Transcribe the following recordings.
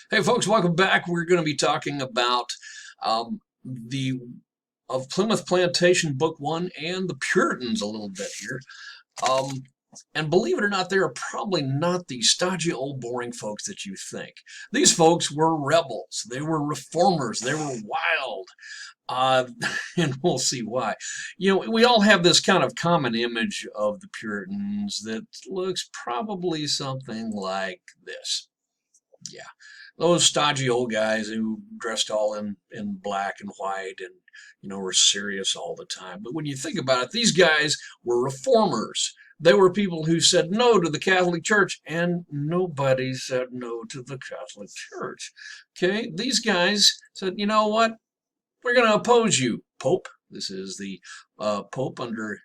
Hey folks, welcome back. We're going to be talking about the of Plymouth Plantation Book One and the Puritans a little bit here. Um, and believe it or not, they are probably not the stodgy old boring folks that you think. These folks were rebels. They were reformers. They were wild. Uh, and we'll see why. You know, we all have this kind of common image of the Puritans that looks probably something like this. Yeah, those stodgy old guys who dressed all in black and white and were serious all the time. But when you think about it, these guys were reformers. They were people who said no to the Catholic Church, and nobody said no to the Catholic Church. Okay, these guys said, you know what? We're going to oppose you, Pope. This is the Pope under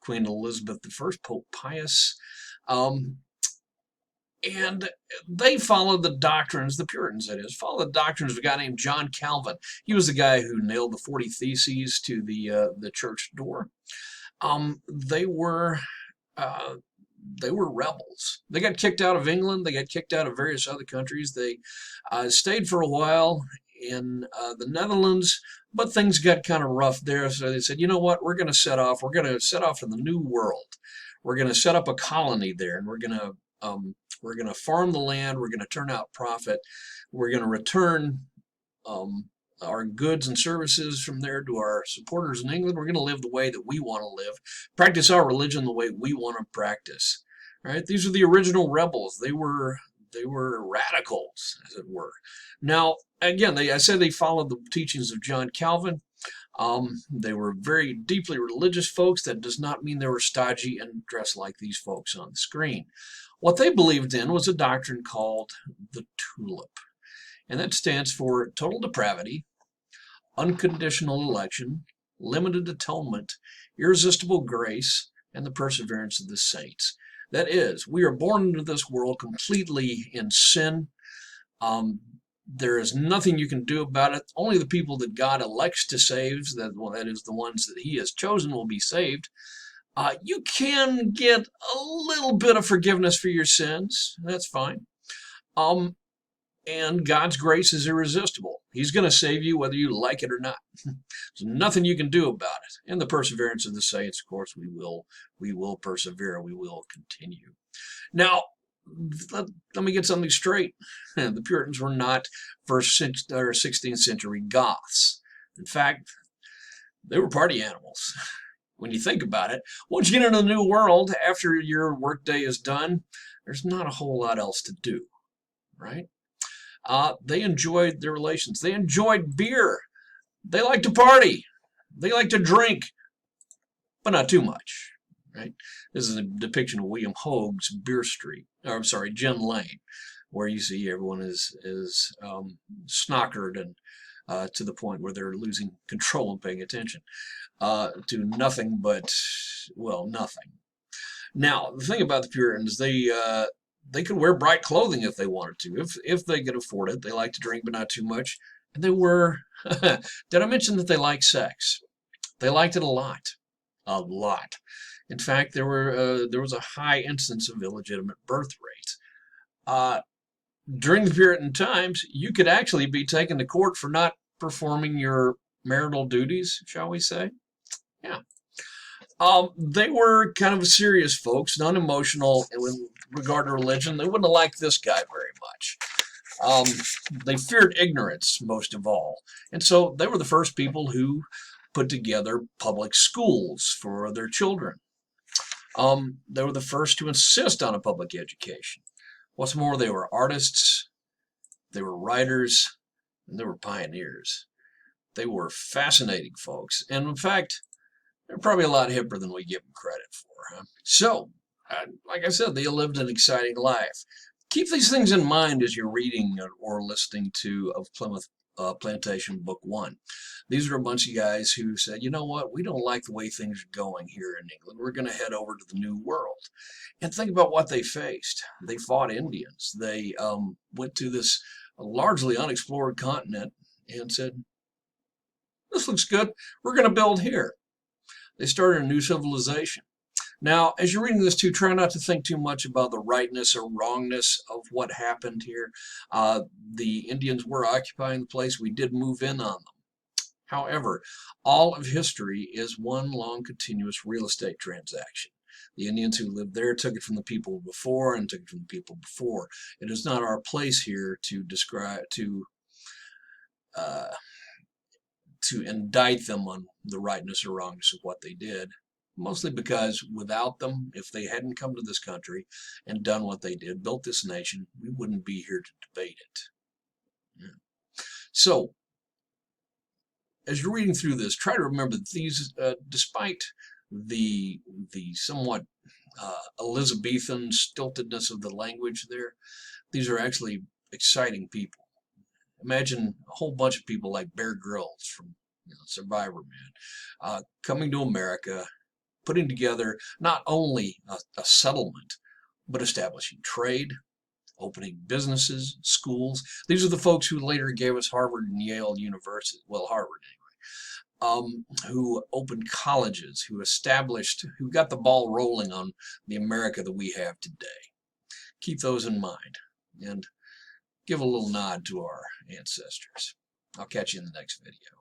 Queen Elizabeth I, Pope Pius. And they followed the doctrines, the Puritans that is, followed the doctrines of a guy named John Calvin. He was the guy who nailed the 40 Theses to the church door. They were rebels. They got kicked out of England. They got kicked out of various other countries. They stayed for a while in the Netherlands, but things got kind of rough there. So they said, you know what, we're going to set off. We're going to set off to the New World. We're going to set up a colony there, and we're going to farm the land. We're going to turn out profit. We're going to return our goods and services from there to our supporters in England. We're going to live the way that we want to live, practice our religion the way we want to practice. Right? These are the original rebels. They were radicals, as it were. Now, again, I said they followed the teachings of John Calvin. They were very deeply religious folks. That does not mean they were stodgy and dressed like these folks on the screen. What they believed in was a doctrine called the tulip, and that stands for total depravity, unconditional election, limited atonement, irresistible grace, and the perseverance of the saints. That is, we are born into this world completely in sin. There is nothing you can do about it. Only the people that God elects to save, that is the ones that he has chosen, will be saved. You can get a little bit of forgiveness for your sins. That's fine. And God's grace is irresistible. He's going to save you whether you like it or not. There's nothing you can do about it. And the perseverance of the saints, of course, we will persevere. We will continue. Now, let me get something straight. The Puritans were not 1st or 16th century Goths. In fact, they were party animals. When you think about it, once you get into the New World, after your workday is done, there's not a whole lot else to do, right? They enjoyed their relations. They enjoyed beer. They like to party. They like to drink, but not too much, right? This is a depiction of William Hoag's Gin Lane, where you see everyone is snockered and to the point where they're losing control and paying attention to nothing but, well, nothing. Now, the thing about the Puritans, they could wear bright clothing if they wanted to, if they could afford it. They liked to drink, but not too much. And they were, did I mention that they liked sex? They liked it a lot, a lot. In fact, there was a high instance of illegitimate birth rates. During the Puritan times, you could actually be taken to court for not performing your marital duties, shall we say? Yeah. They were kind of serious folks, non-emotional in regard to religion. They wouldn't have liked this guy very much. They feared ignorance most of all. And so they were the first people who put together public schools for their children. They were the first to insist on a public education. What's more, they were artists, they were writers, and they were pioneers. They were fascinating folks. And in fact, they're probably a lot hipper than we give them credit for. Huh? So, like I said, they lived an exciting life. Keep these things in mind as you're reading or listening to of Plymouth Plantation Book One. These are a bunch of guys who said, you know what, we don't like the way things are going here in England. We're going to head over to the New World. And think about what they faced. They fought Indians. They went to this largely unexplored continent and said, this looks good. We're going to build here. They started a new civilization. Now, as you're reading this too, try not to think too much about the rightness or wrongness of what happened here. The Indians were occupying the place. We did move in on them. However, all of history is one long continuous real estate transaction. The Indians who lived there took it from the people before and took it from the people before. It is not our place here to describe, uh, to indict them on the rightness or wrongness of what they did. Mostly because without them, if they hadn't come to this country and done what they did, built this nation, we wouldn't be here to debate it. Yeah. So, as you're reading through this, try to remember that these, despite the somewhat Elizabethan stiltedness of the language there, these are actually exciting people. Imagine a whole bunch of people like Bear Grylls from Survivor Man coming to America, putting together not only a settlement, but establishing trade, opening businesses, schools. These are the folks who later gave us Harvard and Yale University, well, Harvard anyway, who opened colleges, who got the ball rolling on the America that we have today. Keep those in mind and give a little nod to our ancestors. I'll catch you in the next video.